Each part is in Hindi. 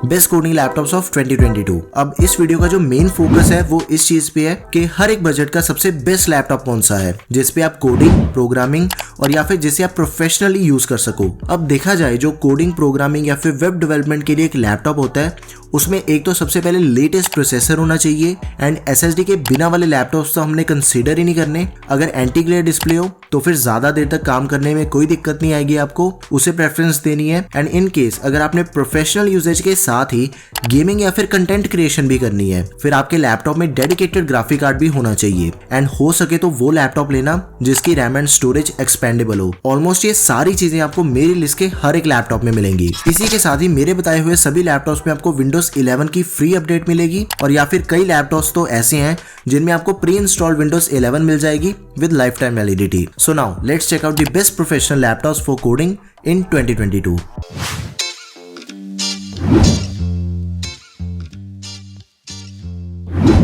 Best coding laptops of 2022। अब इस वीडियो का जो मेन फोकस है वो इस चीज पे है कि हर एक बजट का सबसे बेस्ट लैपटॉप कौन सा है जिसपे आप कोडिंग, प्रोग्रामिंग और या फिर जिसे आप प्रोफेशनली यूज कर सको। अब देखा जाए जो कोडिंग, प्रोग्रामिंग या फिर वेब डेवलपमेंट के लिए एक लैपटॉप होता है उसमें एक तो सबसे पहले लेटेस्ट प्रोसेसर होना चाहिए एंड एसएसडी के बिना वाले लैपटॉप्स तो हमने कंसीडर ही नहीं करने। अगर एंटी ग्लेयर डिस्प्ले हो तो फिर ज्यादा देर तक काम करने में कोई दिक्कत नहीं आएगी, आपको उसे प्रेफरेंस देनी है। एंड इन केस अगर आपने प्रोफेशनल यूजेज के साथ ही गेमिंग या फिर कंटेंट क्रिएशन भी करनी है फिर आपके लैपटॉप में डेडिकेटेड ग्राफिक कार्ड भी होना चाहिए एंड हो सके तो वो लैपटॉप लेना जिसकी रैम एंड स्टोरेज एक्सपेंडेबल हो। ऑलमोस्ट ये सारी चीजें आपको मेरी लिस्ट के हर एक लैपटॉप में मिलेंगी। इसी के साथ ही मेरे बताए हुए सभी लैपटॉप्स में आपको विंडोज 11 की फ्री अपडेट मिलेगी और या फिर कई लैपटॉप्स तो ऐसे हैं जिनमें आपको प्री इंस्टॉल्ड विंडोज 11 मिल जाएगी with lifetime validity. So now let's check out the best professional laptops for coding in 2022।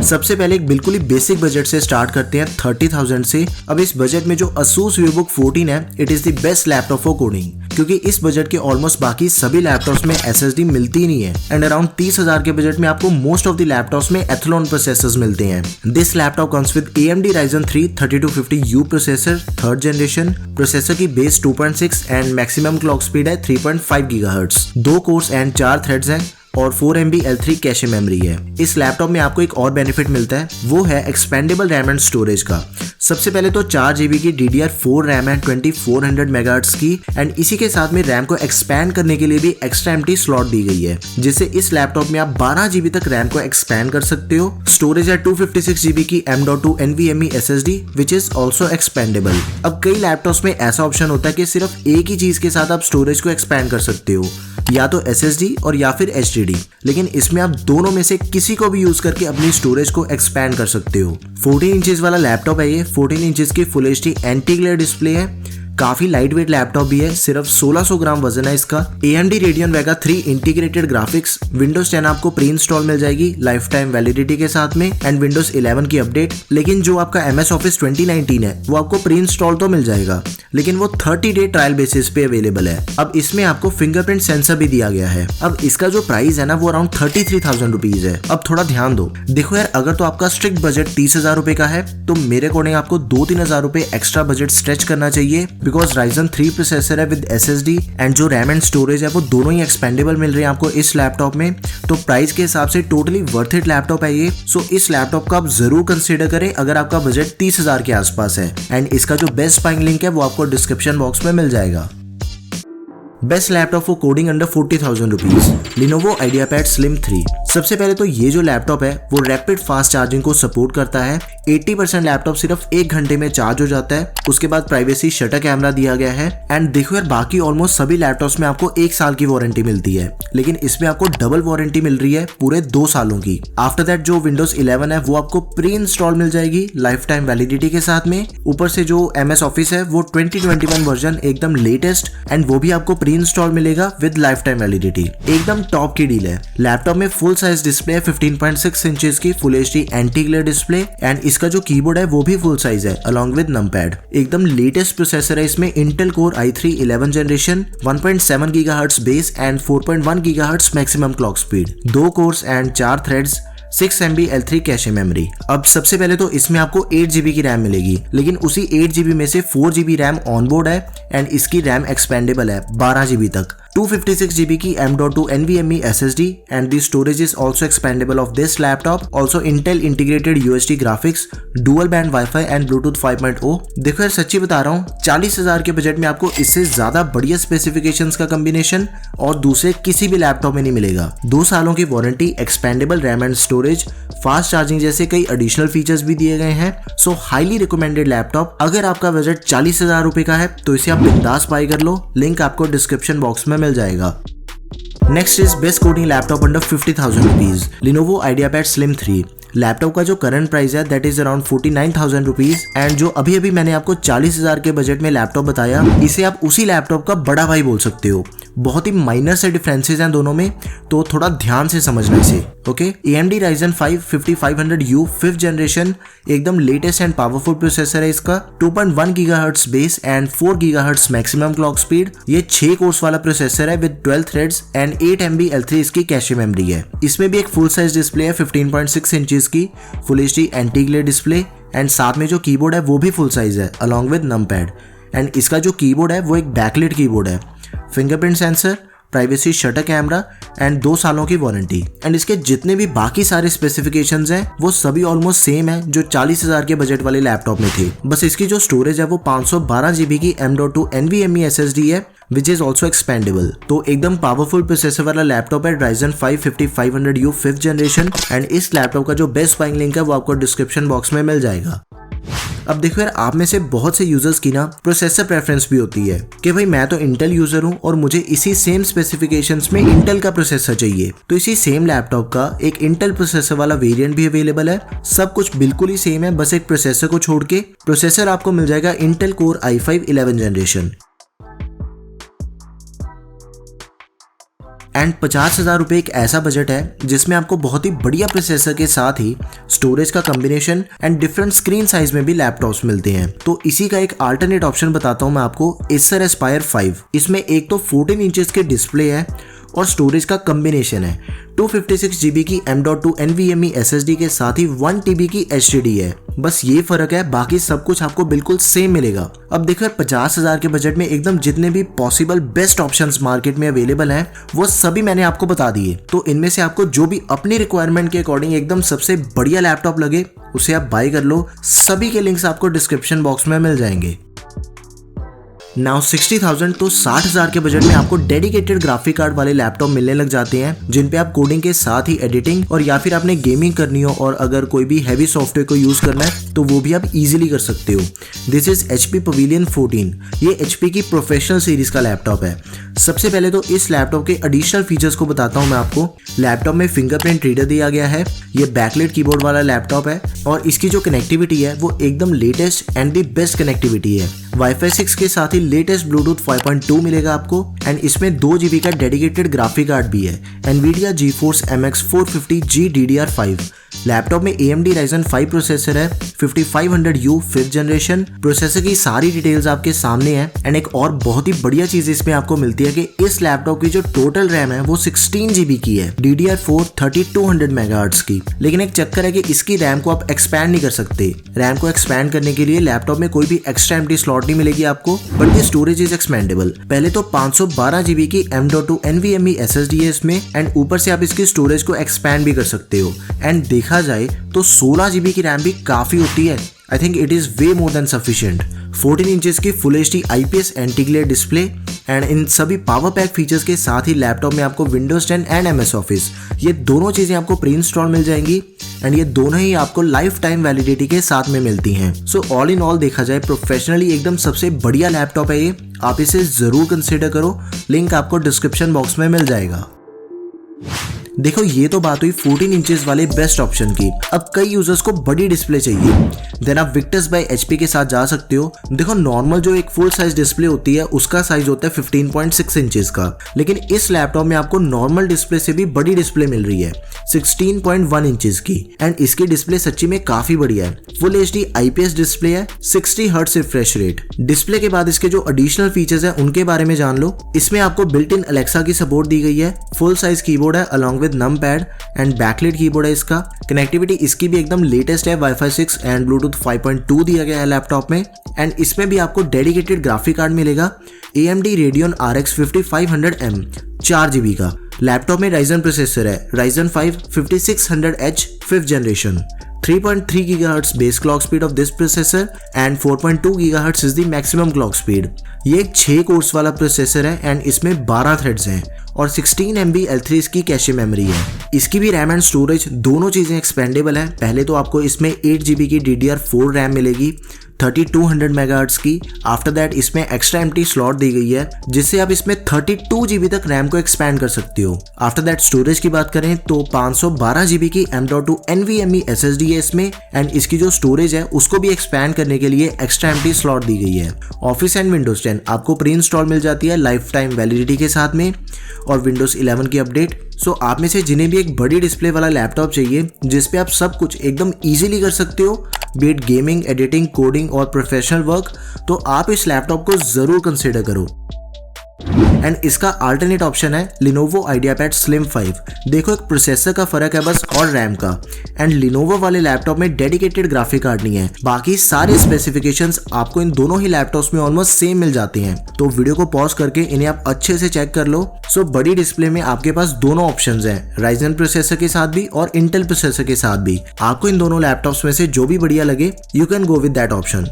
सबसे पहले एक बिल्कुल ही बेसिक बजट से स्टार्ट करते हैं 30,000 से। अब इस बजट में जो Asus VivoBook 14 है it is the best laptop for coding क्योंकि इस बजट के ऑलमोस्ट बाकी सभी लैपटॉप्स में SSD मिलती ही नहीं है एंड अराउंड 30,000 के बजट में आपको मोस्ट ऑफ द लैपटॉप्स में एथलॉन प्रोसेसर्स मिलते हैं। This laptop comes with AMD Ryzen 3 3250U processor 3rd generation. Processor की base 2.6 and maximum clock speed है 3.5 GHz। 2 कोर्स एंड 4 थ्रेड्स हैं और 4 MB L3 कैशे मेमोरी है। इस लैपटॉप में आपको एक और बेनिफिट मिलता है वो है एक्सपेंडेबल रैम एंड स्टोरेज का। सबसे पहले तो 4 GB की DDR4 रैम है 2400 MHz की एंड इसी के साथ में रैम को एक्सपैंड करने के लिए भी एक्स्ट्रा एम्प्टी स्लॉट दी गई है जिससे इस लैपटॉप में आप 12 GB तक रैम को एक्सपैंड कर सकते हो। स्टोरेज है 256 GB की M.2 NVMe SSD which is also expendable. अब कई लैपटॉप्स में ऐसा ऑप्शन होता है कि सिर्फ एक ही चीज के साथ आप स्टोरेज को एक्सपैंड कर सकते हो, या तो SSD और या फिर HDD, लेकिन इसमें आप दोनों में से किसी को भी यूज करके अपनी स्टोरेज को एक्सपैंड कर सकते हो। 14 इंचेस वाला लैपटॉप है ये। 14 इंचेस की full HD anti glare display है। काफी लाइट वेट लैपटॉप भी है, सिर्फ 1600 ग्राम वजन है इसका। AMD Radeon Vega 3 integrated graphics. Windows 10 आपको प्री इंस्टॉल मिल जाएगी लाइफ टाइम वैलिडिटी के साथ में एंड विंडोज 11 की अपडेट। लेकिन जो आपका MS Office 2019 है वो आपको प्री इंस्टॉल तो मिल जाएगा लेकिन वो 30 डे ट्रायल बेसिस पे अवेलेबल है। अब इसमें आपको फिंगरप्रिंट सेंसर भी दिया गया है। अब इसका जो प्राइस है ना वो अराउंड 33,000 रुपीज है। अब थोड़ा ध्यान दो, देखो यार अगर तो आपका स्ट्रिक्ट बजट 30,000 रुपए का है तो मेरे अकॉर्डिंग आपको 2-3 हजार रुपए एक्स्ट्रा बजट स्ट्रेच करना चाहिए बिकॉज Ryzen 3 प्रोसेसर है विद SSD एंड जो रैम एंड स्टोरेज है वो दोनों ही एक्सपेंडेबल मिल रहे हैं आपको इस लैपटॉप में। तो प्राइस के हिसाब से टोटली वर्थ इट लैपटॉप है ये। सो इस लैपटॉप को आप जरूर कंसीडर करें अगर आपका बजट 30,000 के आसपास है एंड इसका जो बेस्ट बाइंग लिंक है वो आपको डिस्क्रिप्शन बॉक्स में मिल जाएगा। Best laptop for coding under 40,000 rupees, Lenovo IdeaPad Slim 3। सबसे पहले तो ये जो लैपटॉप है वो रैपिड फास्ट चार्जिंग को सपोर्ट करता है। 80% लैपटॉप सिर्फ 1 घंटे में चार्ज हो जाता है। उसके बाद प्राइवेसी शटर कैमरा दिया गया है एंड देखो यार बाकी ऑलमोस्ट सभी लैपटॉप्स में आपको 1 साल की वारंटी मिलती है लेकिन इसमें आपको डबल वारंटी मिल रही है पूरे 2 सालों की। आफ्टर दैट जो विंडोज 11 है वो आपको प्री इंस्टॉल मिल जाएगी लाइफ टाइम वैलिडिटी के साथ में। ऊपर से जो MS Office है वो 2021 वर्जन एकदम लेटेस्ट एंड वो भी आपको प्री इंस्टॉल मिलेगा विद लाइफ टाइम वैलिडिटी। एकदम टॉप की डील है। लैपटॉप में फुल साइज डिस्प्ले है 15.6 इंचेस की full HD anti glare display and इसका जो कीबोर्ड है वो भी फुल साइज है अलॉन्ग विद नमपैड। एकदम लेटेस्ट प्रोसेसर है इसमें Intel Core i3 11 generation 1.7 GHz base and 4.1 GHz maximum clock speed. 2 course and 4 threads 6 MB L3 cache memory. अब सबसे पहले तो इसमें आपको 8 GB की रैम मिलेगी लेकिन उसी 8 GB में से 4 GB रैम ऑनबोर्ड है एंड इसकी रैम एक्सपेंडेबल है 12 GB तक। 256 GB की M.2 NVMe SSD and the storage is also expandable of this laptop. Also Intel integrated UHD graphics, dual band Wi-Fi and Bluetooth 5.0। देखो यार सच्ची बता रहा हूँ 40,000 के बजट में आपको इससे ज्यादा बढ़िया स्पेसिफिकेशंस का कॉम्बिनेशन और दूसरे किसी भी लैपटॉप में नहीं मिलेगा। 2 सालों की warranty, expendable RAM and storage, fast charging जैसे कई एडिशनल फीचर्स भी दिए गए हैं। So highly recommended laptop. अगर आपका बजट 40,000 रुपए का है तो इसे आप बिंदास बाय कर लो, लिंक आपको डिस्क्रिप्शन बॉक्स में मिल जाएगा। Next is best coding laptop under 50,000 rupees, Lenovo IdeaPad Slim 3। Laptop का जो करंट प्राइस है that is around 49,000 rupees and जो अभी अभी मैंने आपको 40,000 के बजट में लैपटॉप बताया, इसे आप उसी लैपटॉप का बड़ा भाई बोल सकते हो। बहुत ही माइनर से डिफरेंसेस हैं दोनों में, तो थोड़ा ध्यान से समझना इसे। Okay, AMD Ryzen 5 5500U 5th generation एकदम लेटेस्ट एंड पावरफुल प्रोसेसर है इसका। 2.1 GHz base and 4 GHz maximum clock speed. ये 6 कोर्स वाला प्रोसेसर है with 12 threads and 8 MB L3 इसकी कैशे मेमोरी है। इसमें भी एक फुल साइज डिस्प्ले है 15.6 इंचेस की full HD anti glare display and साथ में जो कीबोर्ड है वो भी फुल साइज है अलॉन्ग विद नमपैड। एंड इसका जो कीबोर्ड है वो एक बैकलिट कीबोर्ड है, fingerprint sensor, privacy shutter camera and 2 सालों की वारंटी। एंड इसके जितने भी बाकी सारे स्पेसिफिकेशंस हैं वो सभी ऑलमोस्ट सेम है जो 40,000 के बजट वाले लैपटॉप में थे। बस इसकी जो स्टोरेज है वो 512 GB की M.2 NVMe SSD है विच इज ऑल्सो एक्सपेंडेबल। तो एकदम पावरफुल प्रोसेसर वाला लैपटॉप है Ryzen 5 5500U 5th generation and इस लैपटॉप का जो बेस्ट बाइंग लिंक है वो आपको डिस्क्रिप्शन बॉक्स में मिल जाएगा। अब देखो यार, आप में से बहुत से यूजर्स की ना प्रोसेसर प्रेफरेंस भी होती है कि भाई मैं तो इंटेल यूजर हूँ और मुझे इसी सेम स्पेसिफिकेशंस में इंटेल का प्रोसेसर चाहिए। तो इसी सेम लैपटॉप का एक इंटेल प्रोसेसर वाला वेरिएंट भी अवेलेबल है। सब कुछ बिल्कुल ही सेम है, बस एक प्रोसेसर को छोड़ के। प्रोसेसर आपको मिल जाएगा Intel core i5 11th generation and 50,000 रुपये एक ऐसा बजट है जिसमें आपको बहुत ही बढ़िया प्रोसेसर के साथ ही स्टोरेज का combination and different screen size में भी लैपटॉप्स मिलते हैं। तो इसी का एक अल्टरनेट ऑप्शन बताता हूं मैं आपको, Acer Aspire 5। इसमें एक तो 14 इंचेस के डिस्प्ले है और स्टोरेज का कॉम्बिनेशन है 256 GB की M.2 NVMe SSD के साथ ही 1 TB की HDD है। बस ये फर्क है, बाकी सब कुछ आपको बिल्कुल सेम मिलेगा। अब देखो 50,000 के बजट में एकदम जितने भी पॉसिबल बेस्ट ऑप्शंस मार्केट में अवेलेबल हैं वो सभी मैंने आपको बता दिए। तो इनमें से आपको जो भी अपनी रिक्वायरमेंट के अकॉर्डिंग एकदम सबसे बढ़िया लैपटॉप लगे उसे आप बाय कर लो। सभी के लिंक्स आपको डिस्क्रिप्शन बॉक्स में मिल जाएंगे। नाउ 60,000 तो 60,000 के बजट में आपको डेडिकेटेड ग्राफिक कार्ड वाले लैपटॉप मिलने लग जाते हैं जिन पे आप कोडिंग के साथ ही एडिटिंग और या फिर आपने गेमिंग करनी हो और अगर कोई भी हैवी सॉफ्टवेयर को यूज करना है तो वो भी आप इजीली कर सकते हो। This is HP Pavilion 14। ये HP की प्रोफेशनल सीरीज का लैपटॉप है। सबसे पहले तो इस लैपटॉप के एडिशनल फीचर्स को बताता हूं मैं आपको। लैपटॉप में फिंगरप्रिंट रीडर दिया गया है, ये बैकलाइट कीबोर्ड वाला लैपटॉप है और इसकी जो कनेक्टिविटी है वो एकदम latest and the best connectivity है। Wi-Fi 6 के साथ ही लेटेस्ट Bluetooth 5.2 मिलेगा आपको एंड इसमें 2 GB का डेडिकेटेड ग्राफिक कार्ड भी है, NVIDIA GeForce MX 450G DDR5। Laptop में AMD Ryzen 5 प्रोसेसर है 5500U 5th जनरेशन। प्रोसेसर की सारी डिटेल्स आपके सामने है एंड एक और बहुत ही बढ़िया चीज इसमें आपको मिलती है कि इस लैपटॉप की जो टोटल रैम है वो 16 GB की है, DDR4 3200 MHz की। लेकिन एक चक्कर है कि इसकी रैम को आप एक्सपैंड नहीं कर सकते। रैम को एक्सपैंड करने के लिए लैपटॉप में कोई भी एक्स्ट्रा एम्प्टी स्लॉट नहीं मिलेगी आपको, but the storage is expendable. पहले तो 512 GB की M.2 NVMe SSD है इसमें एंड ऊपर से आप इसकी स्टोरेज को एक्सपैंड भी कर सकते हो। एंड देखा जाए तो 16 GB की रैम भी काफी होती है। I think it is way more than sufficient. 14 inches की full HD IPS anti glare display and इन सभी पावर पैक फीचर्स के साथ ही लैपटॉप में आपको Windows 10 एंड MS Office ये दोनों चीजें आपको प्री इंस्टॉल मिल जाएंगी एंड ये दोनों ही आपको लाइफ टाइम वैलिडिटी के साथ में मिलती हैं। सो ऑल इन ऑल देखा जाए प्रोफेशनली एकदम सबसे बढ़िया लैपटॉप है ये, आप इसे जरूर कंसिडर करो। लिंक आपको डिस्क्रिप्शन बॉक्स में मिल जाएगा। देखो ये तो बात हुई 14 इंचेस वाले बेस्ट ऑप्शन की। अब कई यूजर्स को बड़ी डिस्प्ले चाहिए, देन आप विक्टर्स बाय HP के साथ जा सकते हो। देखो नॉर्मल जो एक फुल साइज डिस्प्ले होती है उसका साइज होता है 15.6 इंचेस का, लेकिन इस लैपटॉप में आपको नॉर्मल डिस्प्ले से भी बड़ी डिस्प्ले मिल रही है 16.1 इंचेस की एंड इसकी डिस्प्ले सच्ची में काफी बढ़िया है। फुल HD IPS डिस्प्ले है, 60 हर्ट्ज रिफ्रेश रेट। डिस्प्ले के बाद इसके जो एडिशनल फीचर्स है उनके बारे में जान लो। इसमें आपको बिल्ट इन अलेक्सा की सपोर्ट दी गई है, फुल साइज कीबोर्ड है along with numpad and backlight keyboard है इसका। कनेक्टिविटी इसकी भी एकदम लेटेस्ट है, Wi-Fi 6 एंड Bluetooth 5.2 दिया गया है लैपटॉप में एंड इसमें भी आपको डेडिकेटेड ग्राफिक कार्ड मिलेगा AMD Radeon RX 5500M 4 GB का। लैपटॉप में Ryzen प्रोसेसर है Ryzen 5 5600H 5th generation. 3.3 GHz base clock speed of this processor and 4.2 GHz is the maximum clock speed। ये एक 6 कोर्स वाला प्रोसेसर है एंड इसमें 12 थ्रेड्स हैं और 16 MB L3 इसकी कैशे मेमोरी है। इसकी भी रैम एंड स्टोरेज दोनों चीजें एक्सपेंडेबल है। पहले तो आपको इसमें 8 GB की DDR4 रैम मिलेगी, 3200 मेगाहर्ट्ज की। आफ्टर दैट इसमें एक्स्ट्रा एम्प्टी स्लॉट दी गई है जिससे आप इसमें 32 GB तक रैम को एक्सपैंड कर सकते हो। आफ्टर दैट स्टोरेज की बात करें तो 512 GB की M.2 NVMe SSD है इसमें, एंड इसकी जो स्टोरेज है उसको भी एक्सपैंड करने के लिए एक्स्ट्रा एम्प्टी स्लॉट दी गई है। ऑफिस एंड विंडोज 10 आपको प्री इंस्टॉल मिल जाती है लाइफ टाइम वैलिडिटी के साथ में, और विंडोज 11 की अपडेट। सो आप में से जिन्हें भी एक बड़ी डिस्प्ले वाला लैपटॉप चाहिए जिसपे आप सब कुछ एकदम इजीली कर सकते हो, बीट गेमिंग, एडिटिंग, कोडिंग और प्रोफेशनल वर्क, तो आप इस लैपटॉप को जरूर कंसिडर करो। एंड इसका अल्टरनेट ऑप्शन है Lenovo IdeaPad Slim 5। देखो एक प्रोसेसर का फर्क है बस और रैम का, एंड Lenovo वाले लैपटॉप में डेडिकेटेड ग्राफिक कार्ड नहीं है। बाकी सारे स्पेसिफिकेशंस आपको इन दोनों ही लैपटॉप्स में ऑलमोस्ट सेम मिल जाते हैं, तो वीडियो को पॉज करके इन्हें आप अच्छे से चेक कर लो। सो बड़ी डिस्प्ले में आपके पास दोनों ऑप्शंस हैं, Ryzen प्रोसेसर के साथ भी और Intel प्रोसेसर के साथ भी। आपको इन दोनों लैपटॉप्स में से जो भी बढ़िया लगे you can go with that option.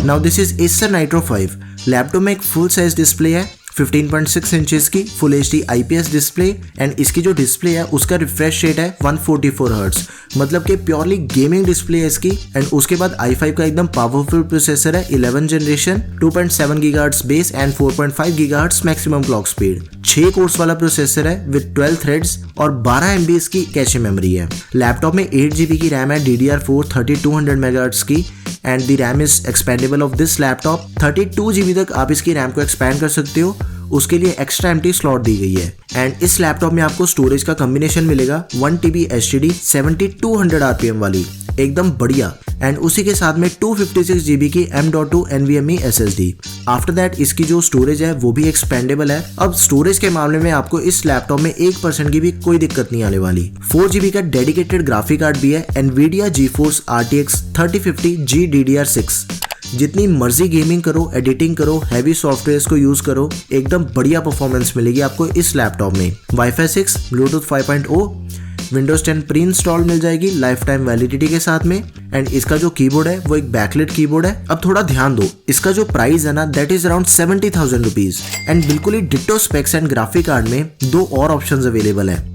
Now this is Acer Nitro 5। Laptop में एक फुल साइज डिस्प्ले है 15.6 इंचेस की full HD IPS display, and इसकी जो डिस्प्ले है उसका रिफ्रेश रेट है 144 हर्ट्ज, मतलब कि प्योरली गेमिंग डिस्प्ले है इसकी। एंड उसके बाद i5 का एकदम पावरफुल प्रोसेसर है 11 generation, 2.7 GHz base and 4.5 GHz maximum clock speed. 6 course वाला प्रोसेसर है विद 12 थ्रेड्स और 12 MB की कैशे मेमोरी है। लैपटॉप में 8 GB की रैम है DDR4 3200 MHz की, and the RAM is expendable of this laptop. 32 GB तक आप इसकी रैम को एक्सपैंड कर सकते हो, उसके लिए एक्स्ट्रा एम्प्टी स्लॉट दी गई है। एंड इस लैपटॉप में आपको स्टोरेज का कॉम्बिनेशन मिलेगा 1 TB HDD 7200 RPM वाली, एकदम बढ़िया, एंड उसी के साथ में 256 GB की M.2 NVMe SSD। After that इसकी जो स्टोरेज है वो भी एक्सपेंडेबल है। अब स्टोरेज के मामले में आपको इस लैपटॉप में 1% की भी कोई दिक्कत नहीं आने वाली। 4 GB का डेडिकेटेड ग्राफिक कार्ड भी है, Nvidia GeForce RTX 3050G DDR6। जितनी मर्जी गेमिंग करो, एडिटिंग करो, हैवी सॉफ्टवेयर्स को यूज करो, एकदम बढ़िया परफॉर्मेंस मिलेगी आपको इस लैपटॉप में। Wi-Fi 6, Bluetooth 5.0, Windows 10 pre install मिल जाएगी लाइफ टाइम वैलिडिटी के साथ में, एंड इसका जो कीबोर्ड है वो एक बैकलाइट कीबोर्ड है। अब थोड़ा ध्यान दो, इसका जो प्राइस है ना that is around 70,000 rupees, and बिल्कुल ही ditto specs and graphic card में 2 और ऑप्शंस अवेलेबल है।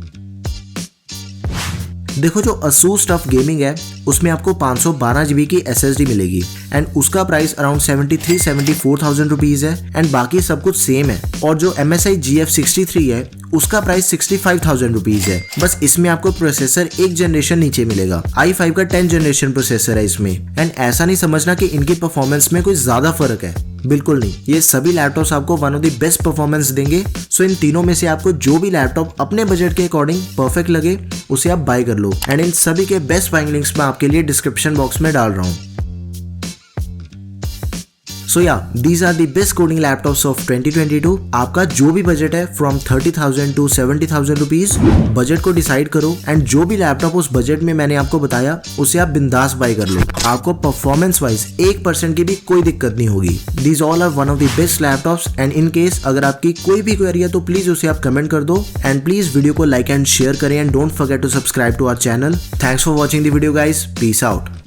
देखो जो Asus TUF Gaming है उसमें आपको 512 GB की SSD मिलेगी, एंड उसका प्राइस अराउंड 74,000 रुपीज है, एंड बाकी सब कुछ सेम है। और जो MSI GF63 है उसका प्राइस 65,000 रुपीज है, बस इसमें आपको प्रोसेसर एक जनरेशन नीचे मिलेगा। i5 का 10 जनरेशन प्रोसेसर है इसमें, एंड ऐसा नहीं समझना कि इनकी परफॉर्मेंस में कोई ज्यादा फर्क है, बिल्कुल नहीं। ये सभी लैपटॉप्स आपको one of the best performance देंगे। सो इन तीनों में से आपको जो भी लैपटॉप अपने बजट के अकॉर्डिंग परफेक्ट लगे उसे आप बाय कर लो, एंड इन सभी के बेस्ट बाइंग लिंक्स मैं आपके लिए डिस्क्रिप्शन बॉक्स में डाल रहा हूँ। So yeah, these are the best coding laptops of 2022। आपका जो भी बजट है फ्रॉम 30,000 to 70,000 रुपीज, बजट को डिसाइड करो, एंड जो भी लैपटॉप उस बजट में मैंने आपको बताया उसे आप बिंदास बाय कर लो। आपको परफॉर्मेंस वाइज 1% की भी कोई दिक्कत नहीं होगी। These all are one of the best laptops, and in case अगर आपकी कोई भी क्वेरी है तो प्लीज उसे आप कमेंट कर दो, एंड प्लीज वीडियो को लाइक एंड शेयर करें, and don't forget to subscribe to our channel. Thanks for watching the video guys, peace out.